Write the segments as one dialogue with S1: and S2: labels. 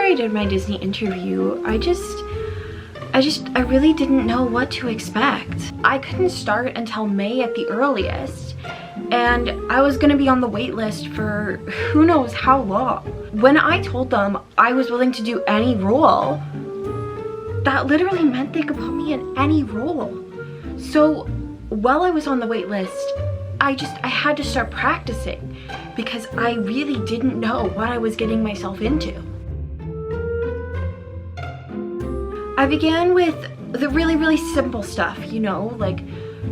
S1: I did my Disney interview, I really didn't know what to expect. I couldn't start until May at the earliest, and I was gonna be on the wait list for who knows how long. When I told them I was willing to do any role, that literally meant they could put me in any role. So while I was on the wait list, I had to start practicing because I really didn't know what I was getting myself into. I began with the really simple stuff, you know, like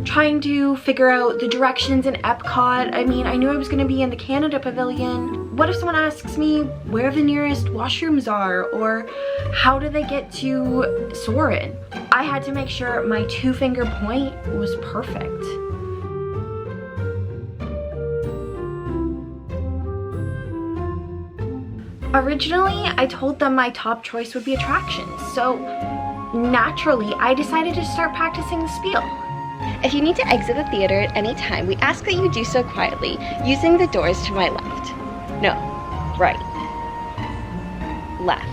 S1: trying to figure out the directions in Epcot. I mean, I knew I was gonna be in the Canada Pavilion. What if someone asks me where the nearest washrooms are, or how do they get to Soarin'? I had to make sure my 2-finger point was perfect. Originally, I told them my top choice would be attractions, so naturally, I decided to start practicing the spiel.
S2: If you need to exit the theater at any time, we ask that you do so quietly, using the doors to my left. No, right. Left.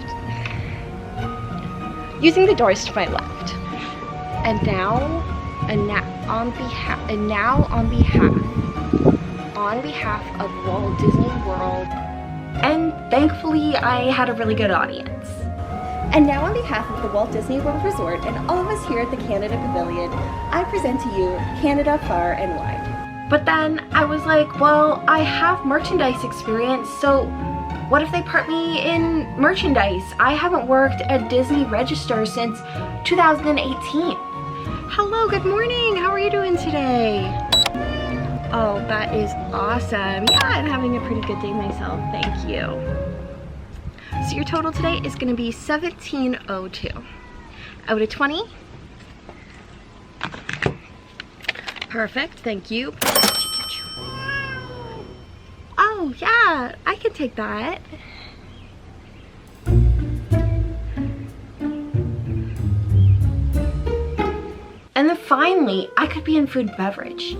S2: Using the doors to my left. And now on behalf of Walt Disney World.
S1: And thankfully, I had a really good audience.
S2: And now on behalf of the Walt Disney World Resort and all of us here at the Canada Pavilion, I present to you Canada Far and Wide.
S1: But then I was like, well, I have merchandise experience, so what if they put me in merchandise? I haven't worked at Disney Register since 2018.
S2: Hello, good morning. How are you doing today? Oh, that is awesome. Yeah, I'm having a pretty good day myself. Thank you. So your total today is going to be 1702 out of 20. Perfect, thank you. Oh yeah, I can take that.
S1: And then finally, I could be in food and beverage.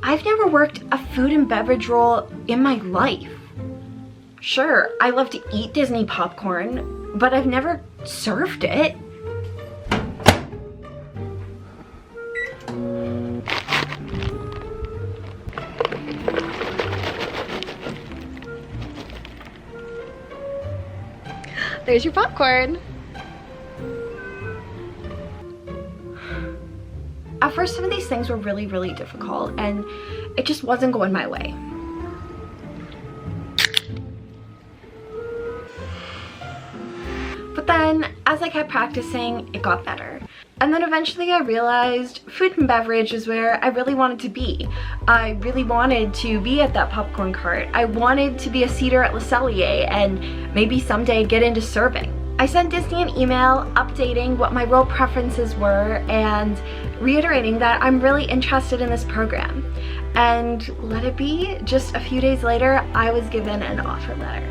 S1: I've never worked a food and beverage role in my life. Sure, I love to eat Disney popcorn, but I've never served it.
S2: There's your popcorn.
S1: At first, some of these things were really difficult, and it just wasn't going my way. But then, as I kept practicing, it got better. And then eventually I realized food and beverage is where I really wanted to be. I really wanted to be at that popcorn cart. I wanted to be a seater at Le Cellier and maybe someday get into serving. I sent Disney an email updating what my role preferences were and reiterating that I'm really interested in this program. And let it be, just a few days later, I was given an offer letter.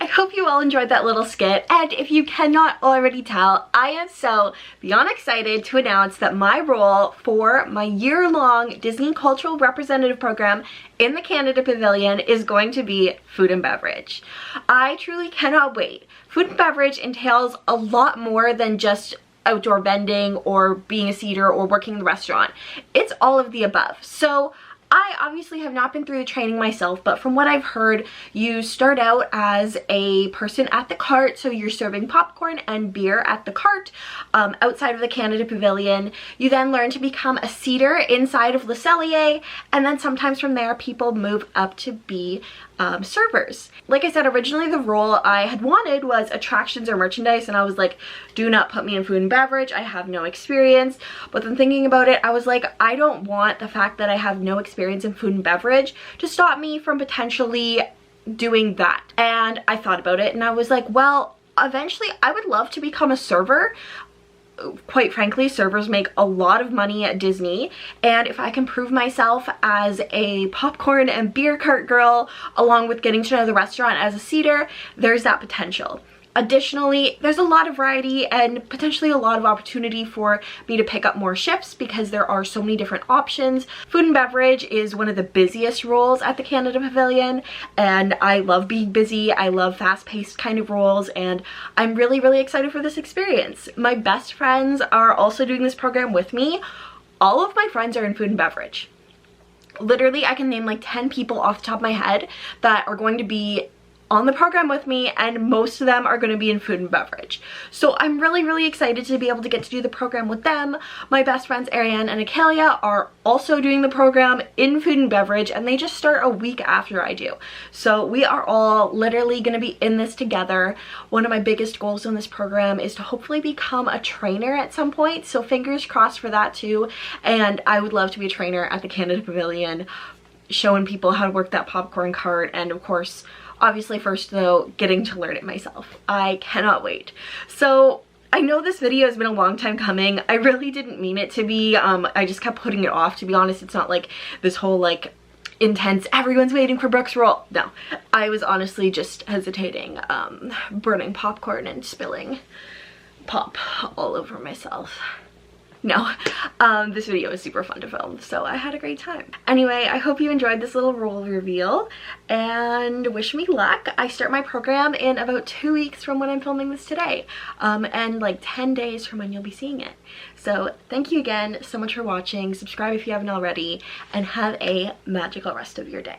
S1: I hope you all enjoyed that little skit, and if you cannot already tell, I am so beyond excited to announce that my role for my year-long Disney Cultural Representative Program in the Canada Pavilion is going to be food and beverage. I truly cannot wait. Food and beverage entails a lot more than just outdoor vending or being a seater or working in the restaurant. It's all of the above. So I obviously have not been through the training myself, but from what I've heard, you start out as a person at the cart, so you're serving popcorn and beer at the cart outside of the Canada Pavilion. You then learn to become a seater inside of Le Cellier, and then sometimes from there people move up to be servers. Like I said, originally the role I had wanted was attractions or merchandise, and I was like, do not put me in food and beverage, I have no experience. But then thinking about it, I was like, I don't want the fact that I have no experience in food and beverage to stop me from potentially doing that. And I thought about it and I was like, well, eventually I would love to become a server. Quite frankly, servers make a lot of money at Disney, and if I can prove myself as a popcorn and beer cart girl along with getting to know the restaurant as a seater, there's that potential. Additionally, there's a lot of variety and potentially a lot of opportunity for me to pick up more shifts because there are so many different options. Food and beverage is one of the busiest roles at the Canada Pavilion, and I love being busy. I love fast-paced kind of roles, and I'm really, really excited for this experience. My best friends are also doing this program with me. All of my friends are in food and beverage. Literally, I can name like 10 people off the top of my head that are going to be on the program with me, and most of them are going to be in food and beverage. So I'm really, really excited to be able to get to do the program with them. My best friends Ariane and Akalia are also doing the program in food and beverage, and they just start a week after I do. So we are all literally going to be in this together. One of my biggest goals in this program is to hopefully become a trainer at some point, so fingers crossed for that too. And I would love to be a trainer at the Canada Pavilion, showing people how to work that popcorn cart, and of course, obviously first though, getting to learn it myself. I cannot wait. So I know this video has been a long time coming. I really didn't mean it to be. I just kept putting it off, to be honest. It's not like this whole like intense, everyone's waiting for Brooke's roll. No, I was honestly just hesitating, burning popcorn and spilling pop all over myself. No, this video was super fun to film, so I had a great time. Anyway, I hope you enjoyed this little role reveal, and wish me luck. I start my program in about 2 weeks from when I'm filming this today, and like 10 days from when you'll be seeing it. So thank you again so much for watching. Subscribe if you haven't already, and have a magical rest of your day.